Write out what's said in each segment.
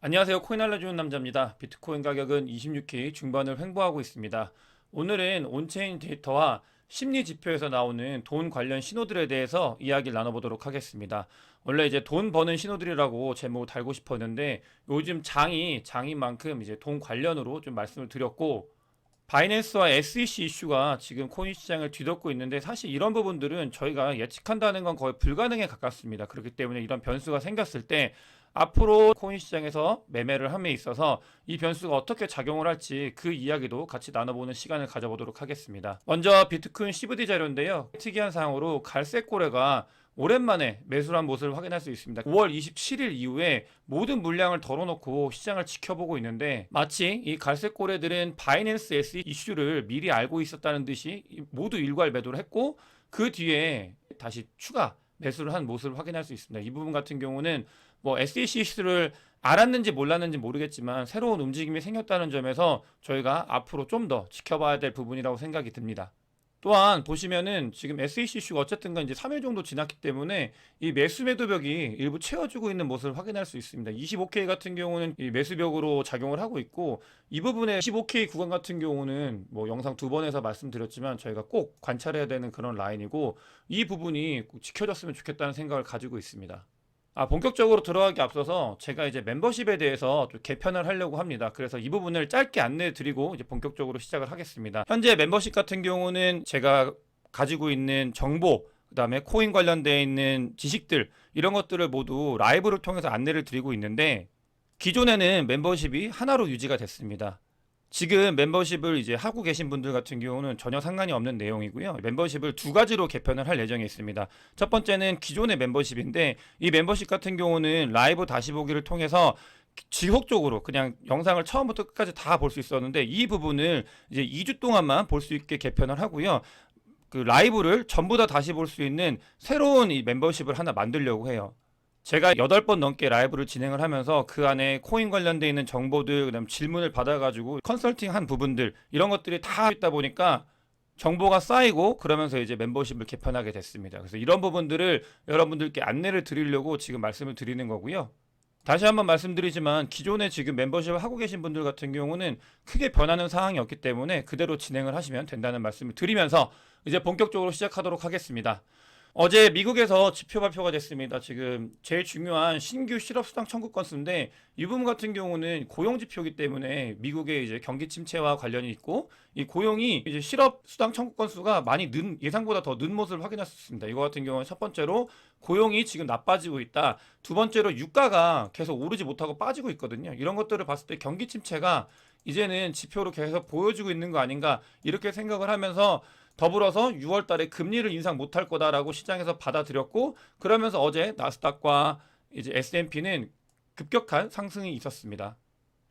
안녕하세요. 코인 알려주는 남자입니다. 비트코인 가격은 26K 중반을 횡보하고 있습니다. 오늘은 온체인 데이터와 심리 지표에서 나오는 돈 관련 신호들에 대해서 이야기를 나눠보도록 하겠습니다. 원래 이제 돈 버는 신호들이라고 제목을 달고 싶었는데 요즘 장인 만큼 이제 돈 관련으로 좀 말씀을 드렸고, 바이낸스와 SEC 이슈가 지금 코인 시장을 뒤덮고 있는데, 사실 이런 부분들은 저희가 예측한다는 건 거의 불가능에 가깝습니다. 그렇기 때문에 이런 변수가 생겼을 때 앞으로 코인 시장에서 매매를 함에 있어서 이 변수가 어떻게 작용을 할지 그 이야기도 같이 나눠보는 시간을 가져보도록 하겠습니다. 먼저 비트코인 CVD 자료인데요. 특이한 사항으로 갈색 고래가 오랜만에 매수한 모습을 확인할 수 있습니다. 5월 27일 이후에 모든 물량을 덜어놓고 시장을 지켜보고 있는데, 마치 이 갈색 고래들은 바이낸스 S 이슈를 미리 알고 있었다는 듯이 모두 일괄 매도를 했고, 그 뒤에 다시 추가 매수를 한 모습을 확인할 수 있습니다. 이 부분 같은 경우는 뭐 SEC 이슈를 알았는지 몰랐는지 모르겠지만 새로운 움직임이 생겼다는 점에서 저희가 앞으로 좀 더 지켜봐야 될 부분이라고 생각이 듭니다. 또한 보시면은 지금 SEC 이슈가 어쨌든간 이제 3일 정도 지났기 때문에 이 매수 매도벽이 일부 채워주고 있는 모습을 확인할 수 있습니다. 25K 같은 경우는 이 매수벽으로 작용을 하고 있고, 이 부분에 15K 구간 같은 경우는 뭐 영상 두 번에서 말씀드렸지만 저희가 꼭 관찰해야 되는 그런 라인이고, 이 부분이 꼭 지켜졌으면 좋겠다는 생각을 가지고 있습니다. 본격적으로 들어가기 앞서서 제가 이제 멤버십에 대해서 좀 개편을 하려고 합니다. 그래서 이 부분을 짧게 안내 드리고 이제 본격적으로 시작을 하겠습니다. 현재 멤버십 같은 경우는 제가 가지고 있는 정보, 그다음에 코인 관련되어 있는 지식들, 이런 것들을 모두 라이브를 통해서 안내를 드리고 있는데, 기존에는 멤버십이 하나로 유지가 됐습니다. 지금 멤버십을 이제 하고 계신 분들 같은 경우는 전혀 상관이 없는 내용이고요. 멤버십을 두 가지로 개편을 할 예정에 있습니다. 첫 번째는 기존의 멤버십인데, 이 멤버십 같은 경우는 라이브 다시 보기를 통해서 지속적으로 그냥 영상을 처음부터 끝까지 다 볼 수 있었는데, 이 부분을 이제 2주 동안만 볼 수 있게 개편을 하고요. 그 라이브를 전부 다 다시 볼 수 있는 새로운 이 멤버십을 하나 만들려고 해요. 제가 8번 넘게 라이브를 진행을 하면서 그 안에 코인 관련돼 있는 정보들, 그다음 질문을 받아가지고 컨설팅 한 부분들, 이런 것들이 다 있다 보니까 정보가 쌓이고, 그러면서 이제 멤버십을 개편하게 됐습니다. 그래서 이런 부분들을 여러분들께 안내를 드리려고 지금 말씀을 드리는 거고요. 다시 한번 말씀드리지만 기존에 지금 멤버십을 하고 계신 분들 같은 경우는 크게 변하는 사항이 없기 때문에 그대로 진행을 하시면 된다는 말씀을 드리면서 이제 본격적으로 시작하도록 하겠습니다. 어제 미국에서 지표 발표가 됐습니다. 지금 제일 중요한 신규 실업수당 청구 건수인데, 이 부분 같은 경우는 고용 지표이기 때문에 미국의 이제 경기 침체와 관련이 있고, 이 고용이 이제 실업수당 청구 건수가 많이 예상보다 더 는 모습을 확인할 수 있습니다. 이거 같은 경우는 첫 번째로 고용이 지금 나빠지고 있다. 두 번째로 유가가 계속 오르지 못하고 빠지고 있거든요. 이런 것들을 봤을 때 경기 침체가 이제는 지표로 계속 보여주고 있는 거 아닌가, 이렇게 생각을 하면서 더불어서 6월 달에 금리를 인상 못할 거다라고 시장에서 받아들였고, 그러면서 어제 나스닥과 이제 S&P는 급격한 상승이 있었습니다.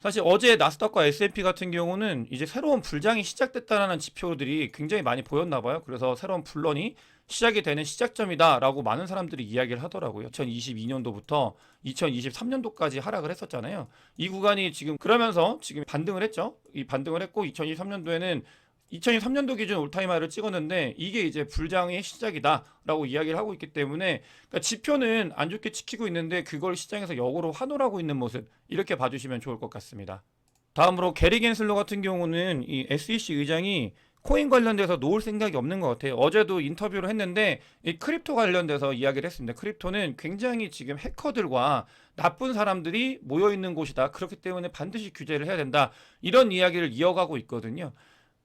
사실 어제 나스닥과 S&P 같은 경우는 이제 새로운 불장이 시작됐다는 지표들이 굉장히 많이 보였나 봐요. 그래서 새로운 분런이 시작이 되는 시작점이다라고 많은 사람들이 이야기를 하더라고요. 2022년도부터 2023년도까지 하락을 했었잖아요. 이 구간이 지금 그러면서 지금 반등을 했죠. 이 반등을 했고, 2023년도에는 2023년도 기준 올타임하이를 찍었는데, 이게 이제 불장의 시작이다라고 이야기를 하고 있기 때문에, 그러니까 지표는 안 좋게 지키고 있는데 그걸 시장에서 역으로 환호하고 있는 모습, 이렇게 봐주시면 좋을 것 같습니다. 다음으로 게리 겐슬러 같은 경우는 이 SEC 의장이 코인 관련돼서 놓을 생각이 없는 것 같아요. 어제도 인터뷰를 했는데 이 크립토 관련돼서 이야기를 했습니다. 크립토는 굉장히 지금 해커들과 나쁜 사람들이 모여 있는 곳이다. 그렇기 때문에 반드시 규제를 해야 된다. 이런 이야기를 이어가고 있거든요.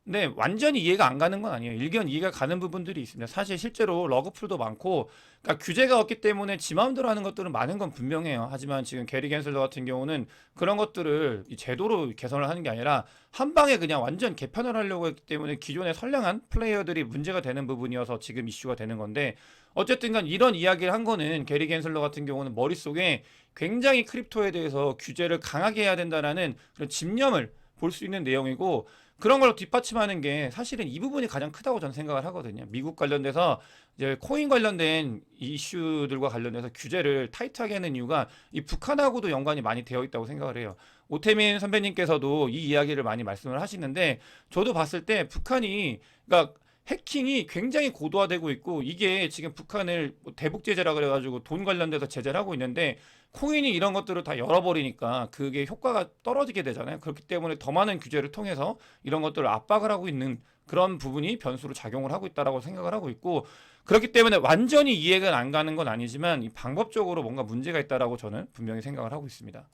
네, 완전히 이해가 안 가는 건 아니에요. 일견 이해가 가는 부분들이 있습니다. 사실 실제로 러그풀도 많고, 그러니까 규제가 없기 때문에 지 마음대로 하는 것들은 많은 건 분명해요. 하지만 지금 게리 겐슬러 같은 경우는 그런 것들을 이 제도로 개선을 하는 게 아니라 한 방에 그냥 완전 개편을 하려고 했기 때문에 기존의 선량한 플레이어들이 문제가 되는 부분이어서 지금 이슈가 되는 건데, 어쨌든 간 이런 이야기를 한 거는 게리 겐슬러 같은 경우는 머릿속에 굉장히 크립토에 대해서 규제를 강하게 해야 된다라는 그런 집념을 볼 수 있는 내용이고, 그런 걸 뒷받침하는 게 사실은 이 부분이 가장 크다고 저는 생각을 하거든요. 미국 관련돼서 이제 코인 관련된 이슈들과 관련해서 규제를 타이트하게 하는 이유가 이 북한하고도 연관이 많이 되어 있다고 생각을 해요. 오태민 선배님께서도 이 이야기를 많이 말씀을 하시는데, 저도 봤을 때 북한이, 그러니까 해킹이 굉장히 고도화되고 있고 이게 지금 북한을 뭐 대북 제재라 그래가지고 돈 관련돼서 제재를 하고 있는데 코인이 이런 것들을 다 열어버리니까 그게 효과가 떨어지게 되잖아요. 그렇기 때문에 더 많은 규제를 통해서 이런 것들을 압박을 하고 있는 그런 부분이 변수로 작용을 하고 있다라고 생각을 하고 있고 그렇기 때문에 완전히 이해가 안 가는 건 아니지만 이 방법적으로 뭔가 문제가 있다라고 저는 분명히 생각을 하고 있습니다.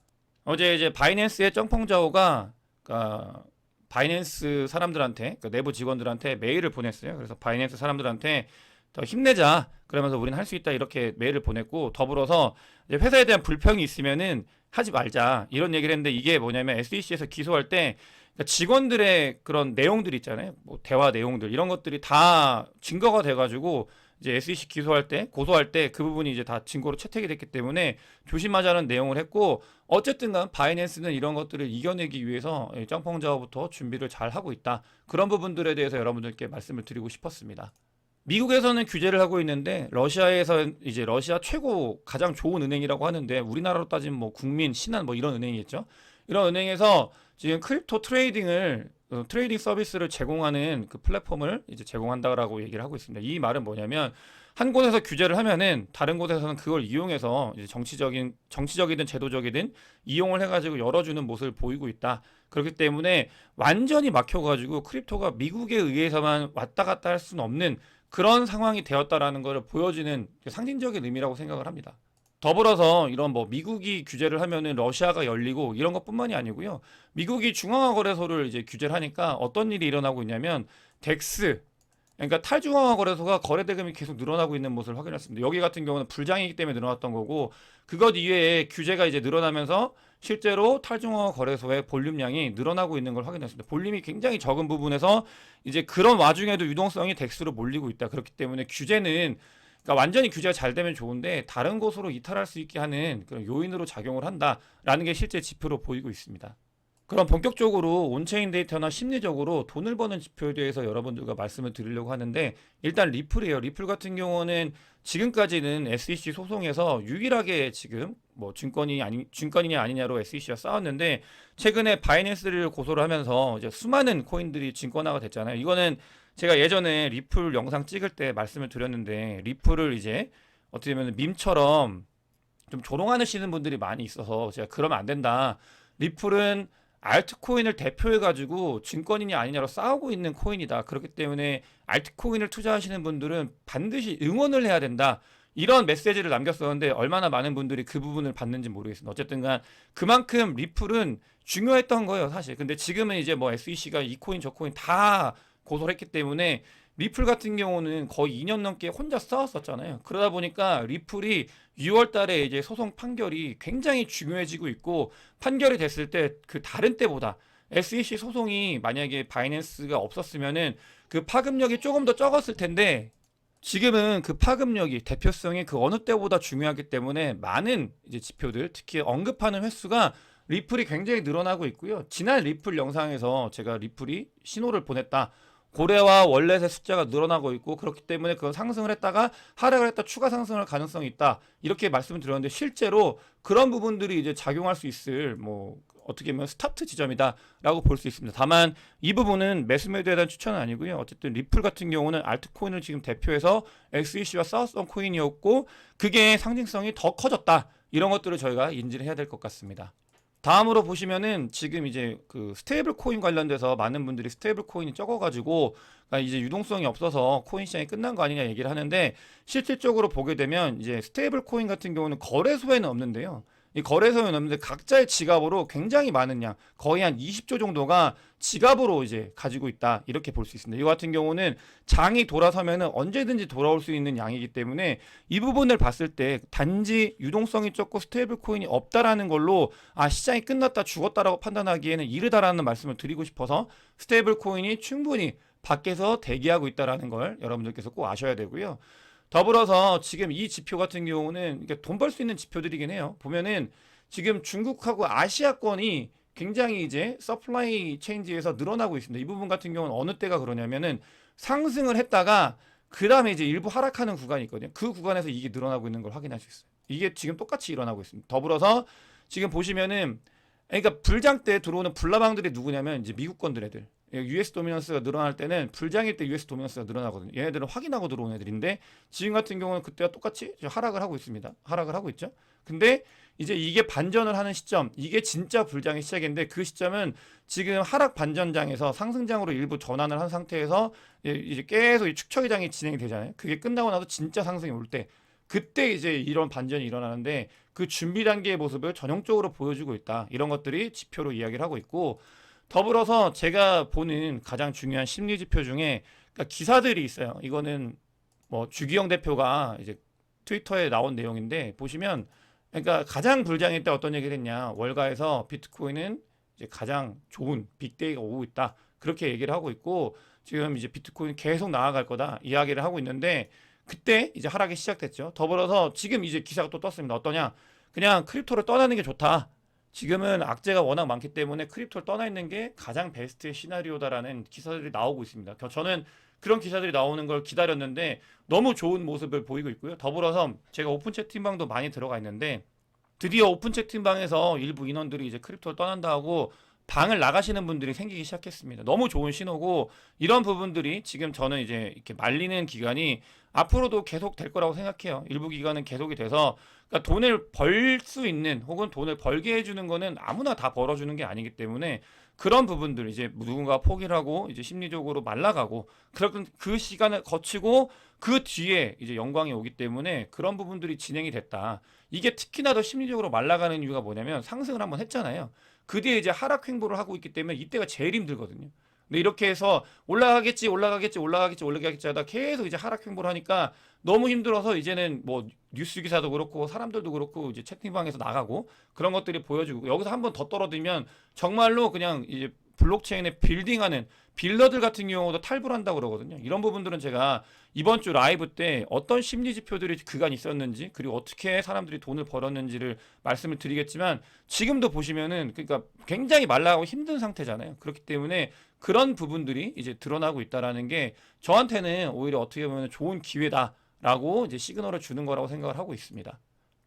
어제 이제 바이낸스의 정펑자오가 바이낸스 사람들한테 그러니까 내부 직원들한테 메일을 보냈어요. 그래서 바이낸스 사람들한테 더 힘내자. 그러면서 우리는 할 수 있다 이렇게 메일을 보냈고 더불어서 이제 회사에 대한 불평이 있으면은 하지 말자 이런 얘기를 했는데 이게 뭐냐면 SEC에서 기소할 때 그러니까 직원들의 그런 내용들 있잖아요. 뭐 대화 내용들 이런 것들이 다 증거가 돼가지고 이제 SEC 기소할 때 고소할 때 그 부분이 이제 다 증거로 채택이 됐기 때문에 조심하자는 내용을 했고 어쨌든간 바이낸스는 이런 것들을 이겨내기 위해서 짱펑자오부터 준비를 잘 하고 있다. 그런 부분들에 대해서 여러분들께 말씀을 드리고 싶었습니다. 미국에서는 규제를 하고 있는데 러시아에서 이제 러시아 최고 가장 좋은 은행이라고 하는데 우리나라로 따지면 뭐 국민, 신한 뭐 이런 은행이겠죠. 이런 은행에서 지금 크립토 트레이딩을 트레이딩 서비스를 제공하는 그 플랫폼을 이제 제공한다라고 얘기를 하고 있습니다. 이 말은 뭐냐면 한 곳에서 규제를 하면은 다른 곳에서는 그걸 이용해서 이제 정치적이든 제도적이든 이용을 해가지고 열어주는 모습을 보이고 있다. 그렇기 때문에 완전히 막혀가지고 크립토가 미국에 의해서만 왔다 갔다 할 수는 없는 그런 상황이 되었다라는 것을 보여주는 상징적인 의미라고 생각을 합니다. 더불어서 이런 뭐 미국이 규제를 하면은 러시아가 열리고 이런 것뿐만이 아니고요. 미국이 중앙화 거래소를 이제 규제를 하니까 어떤 일이 일어나고 있냐면 덱스 그러니까 탈중앙화 거래소가 거래 대금이 계속 늘어나고 있는 모습을 확인했습니다. 여기 같은 경우는 불장이기 때문에 늘어났던 거고 그것 이외에 규제가 이제 늘어나면서 실제로 탈중앙화 거래소의 볼륨량이 늘어나고 있는 걸 확인했습니다. 볼륨이 굉장히 적은 부분에서 이제 그런 와중에도 유동성이 덱스로 몰리고 있다. 그렇기 때문에 규제는 그러니까 완전히 규제가 잘 되면 좋은데 다른 곳으로 이탈할 수 있게 하는 그런 요인으로 작용을 한다라는 게 실제 지표로 보이고 있습니다. 그럼 본격적으로 온체인 데이터나 심리적으로 돈을 버는 지표에 대해서 여러분들과 말씀을 드리려고 하는데 일단 리플이에요. 리플 같은 경우는 지금까지는 SEC 소송에서 유일하게 지금 뭐 증권이냐 아니냐로 SEC가 싸웠는데 최근에 바이낸스를 고소를 하면서 이제 수많은 코인들이 증권화가 됐잖아요. 이거는 제가 예전에 리플 영상 찍을 때 말씀을 드렸는데 리플을 이제 어떻게 보면 밈처럼 좀 조롱하시는 분들이 많이 있어서 제가 그러면 안 된다. 리플은 알트코인을 대표해가지고 증권이냐 아니냐로 싸우고 있는 코인이다. 그렇기 때문에 알트코인을 투자하시는 분들은 반드시 응원을 해야 된다. 이런 메시지를 남겼었는데 얼마나 많은 분들이 그 부분을 받는지 모르겠습니다. 어쨌든간 그만큼 리플은 중요했던 거예요, 사실. 근데 지금은 이제 뭐 SEC가 이 코인 저 코인 다 고소를 했기 때문에 리플 같은 경우는 거의 2년 넘게 혼자 싸웠었잖아요. 그러다 보니까 리플이 6월 달에 이제 소송 판결이 굉장히 중요해지고 있고 판결이 됐을 때 그 다른 때보다 SEC 소송이 만약에 바이낸스가 없었으면은 그 파급력이 조금 더 적었을 텐데 지금은 그 파급력이 대표성이 그 어느 때보다 중요하기 때문에 많은 이제 지표들 특히 언급하는 횟수가 리플이 굉장히 늘어나고 있고요. 지난 리플 영상에서 제가 리플이 신호를 보냈다. 고래와 월렛의 숫자가 늘어나고 있고 그렇기 때문에 그건 상승을 했다가 하락을 했다 추가 상승할 가능성이 있다 이렇게 말씀을 드렸는데 실제로 그런 부분들이 이제 작용할 수 있을 뭐 어떻게 보면 스타트 지점이다라고 볼 수 있습니다. 다만 이 부분은 매수 매도에 대한 추천은 아니고요. 어쨌든 리플 같은 경우는 알트코인을 지금 대표해서 SEC와 싸웠던 코인이었고 그게 상징성이 더 커졌다 이런 것들을 저희가 인지를 해야 될 것 같습니다. 다음으로 보시면은 지금 이제 그 스테이블 코인 관련돼서 많은 분들이 스테이블 코인이 적어가지고 그러니까 이제 유동성이 없어서 코인 시장이 끝난 거 아니냐 얘기를 하는데 실질적으로 보게 되면 이제 스테이블 코인 같은 경우는 거래소에는 없는데요. 이 거래소에는 없는데 각자의 지갑으로 굉장히 많은 양, 거의 한 20조 정도가 지갑으로 이제 가지고 있다 이렇게 볼 수 있습니다. 이 같은 경우는 장이 돌아서면은 언제든지 돌아올 수 있는 양이기 때문에 이 부분을 봤을 때 단지 유동성이 적고 스테이블 코인이 없다라는 걸로 아 시장이 끝났다 죽었다라고 판단하기에는 이르다라는 말씀을 드리고 싶어서 스테이블 코인이 충분히 밖에서 대기하고 있다라는 걸 여러분들께서 꼭 아셔야 되고요. 더불어서 지금 이 지표 같은 경우는 돈 벌 수 있는 지표들이긴 해요. 보면은 지금 중국하고 아시아권이 굉장히 이제 서플라이 체인지에서 늘어나고 있습니다. 이 부분 같은 경우는 어느 때가 그러냐면은 상승을 했다가 그 다음에 이제 일부 하락하는 구간이 있거든요. 그 구간에서 이게 늘어나고 있는 걸 확인할 수 있어요. 이게 지금 똑같이 일어나고 있습니다. 더불어서 지금 보시면은 그러니까 불장 때 들어오는 불나방들이 누구냐면 이제 미국권들 애들. US 도미넌스가 늘어날 때는 불장일 때 US 도미넌스가 늘어나거든요. 얘네들은 확인하고 들어온 애들인데 지금 같은 경우는 그때와 똑같이 하락을 하고 있습니다. 하락을 하고 있죠. 근데 이제 이게 반전을 하는 시점, 이게 진짜 불장의 시작인데 그 시점은 지금 하락 반전장에서 상승장으로 일부 전환을 한 상태에서 이제 계속 이 축척의장이 진행이 되잖아요. 그게 끝나고 나서 진짜 상승이 올 때 그때 이제 이런 반전이 일어나는데 그 준비 단계의 모습을 전형적으로 보여주고 있다. 이런 것들이 지표로 이야기를 하고 있고 더불어서 제가 보는 가장 중요한 심리 지표 중에 그러니까 기사들이 있어요. 이거는 뭐 주기영 대표가 이제 트위터에 나온 내용인데 보시면 그러니까 가장 불장일 때 어떤 얘기를 했냐. 월가에서 비트코인은 이제 가장 좋은 빅데이가 오고 있다. 그렇게 얘기를 하고 있고 지금 이제 비트코인 계속 나아갈 거다. 이야기를 하고 있는데 그때 이제 하락이 시작됐죠. 더불어서 지금 이제 기사가 또 떴습니다. 어떠냐? 그냥 크립토를 떠나는 게 좋다. 지금은 악재가 워낙 많기 때문에 크립토를 떠나 있는 게 가장 베스트의 시나리오다라는 기사들이 나오고 있습니다. 저는 그런 기사들이 나오는 걸 기다렸는데 너무 좋은 모습을 보이고 있고요. 더불어서 제가 오픈 채팅방도 많이 들어가 있는데 드디어 오픈 채팅방에서 일부 인원들이 이제 크립토를 떠난다 하고 방을 나가시는 분들이 생기기 시작했습니다. 너무 좋은 신호고 이런 부분들이 지금 저는 이제 이렇게 말리는 기간이 앞으로도 계속 될 거라고 생각해요. 일부 기간은 계속이 돼서 그러니까 돈을 벌 수 있는 혹은 돈을 벌게 해주는 거는 아무나 다 벌어주는 게 아니기 때문에 그런 부분들 이제 누군가 포기를 하고 이제 심리적으로 말라가고 그런 그 시간을 거치고 그 뒤에 이제 영광이 오기 때문에 그런 부분들이 진행이 됐다. 이게 특히나 더 심리적으로 말라가는 이유가 뭐냐면 상승을 한번 했잖아요. 그 뒤에 이제 하락 횡보를 하고 있기 때문에 이때가 제일 힘들거든요. 근데 이렇게 해서 올라가겠지 하다 계속 이제 하락 횡보를 하니까 너무 힘들어서 이제는 뭐 뉴스 기사도 그렇고 사람들도 그렇고 이제 채팅방에서 나가고 그런 것들이 보여지고 여기서 한번 더 떨어지면 정말로 그냥 이제 블록체인에 빌딩하는 빌더들 같은 경우도 탈불 한다고 그러거든요. 이런 부분들은 제가 이번 주 라이브 때 어떤 심리 지표들이 그간 있었는지 그리고 어떻게 사람들이 돈을 벌었는지를 말씀을 드리겠지만 지금도 보시면은 그러니까 굉장히 말라가고 힘든 상태잖아요. 그렇기 때문에 그런 부분들이 이제 드러나고 있다라는 게 저한테는 오히려 어떻게 보면 좋은 기회다라고 이제 시그널을 주는 거라고 생각을 하고 있습니다.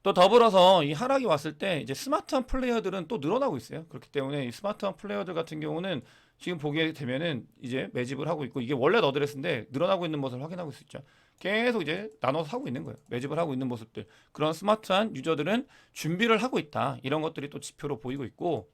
또 더불어서 이 하락이 왔을 때 이제 스마트한 플레이어들은 또 늘어나고 있어요. 그렇기 때문에 이 스마트한 플레이어들 같은 경우는 지금 보게 되면은 이제 매집을 하고 있고 이게 원래 너드레스인데 늘어나고 있는 모습을 확인하고 수 있죠. 계속 이제 나눠서 하고 있는 거예요. 매집을 하고 있는 모습들. 그런 스마트한 유저들은 준비를 하고 있다. 이런 것들이 또 지표로 보이고 있고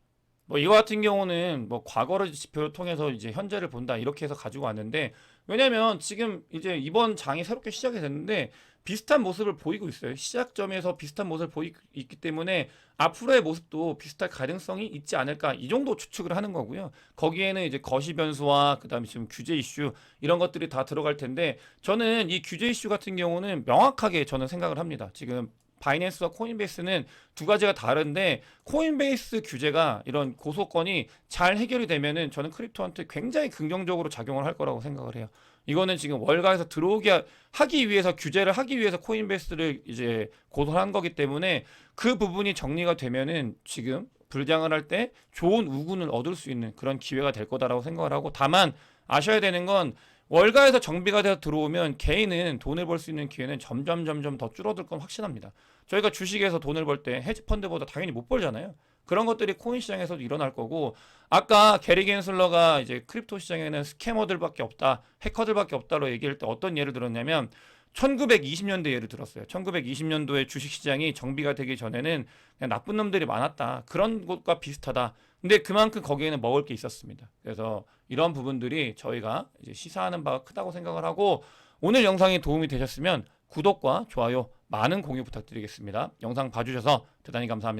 뭐 이거 같은 경우는 뭐 과거를 지표를 통해서 이제 현재를 본다 이렇게 해서 가지고 왔는데 왜냐면 지금 이제 이번 장이 새롭게 시작이 됐는데 비슷한 모습을 보이고 있어요. 시작점에서 비슷한 모습을 보이고 있기 때문에 앞으로의 모습도 비슷할 가능성이 있지 않을까 이 정도 추측을 하는 거고요. 거기에는 이제 거시 변수와 그다음에 지금 규제 이슈 이런 것들이 다 들어갈 텐데 저는 이 규제 이슈 같은 경우는 명확하게 저는 생각을 합니다. 지금 바이낸스와 코인베이스는 두 가지가 다른데 코인베이스 규제가 이런 고소건이 잘 해결이 되면은 저는 크립토한테 굉장히 긍정적으로 작용을 할 거라고 생각을 해요. 이거는 지금 월가에서 들어오게 하기 위해서 규제를 하기 위해서 코인베이스를 이제 고소한 거기 때문에 그 부분이 정리가 되면은 지금 불장을 할 때 좋은 우군을 얻을 수 있는 그런 기회가 될 거다라고 생각을 하고 다만 아셔야 되는 건 월가에서 정비가 돼서 들어오면 개인은 돈을 벌 수 있는 기회는 점점 더 줄어들 건 확신합니다. 저희가 주식에서 돈을 벌 때 헤지펀드보다 당연히 못 벌잖아요. 그런 것들이 코인 시장에서도 일어날 거고 아까 게리 겐슬러가 이제 크립토 시장에는 스캐머들밖에 없다, 해커들밖에 없다로 얘기할 때 어떤 예를 들었냐면 1920년대 예를 들었어요. 1920년도에 주식시장이 정비가 되기 전에는 그냥 나쁜 놈들이 많았다. 그런 것과 비슷하다. 근데 그만큼 거기에는 먹을 게 있었습니다. 그래서 이런 부분들이 저희가 이제 시사하는 바가 크다고 생각을 하고 오늘 영상이 도움이 되셨으면 구독과 좋아요 많은 공유 부탁드리겠습니다. 영상 봐주셔서 대단히 감사합니다.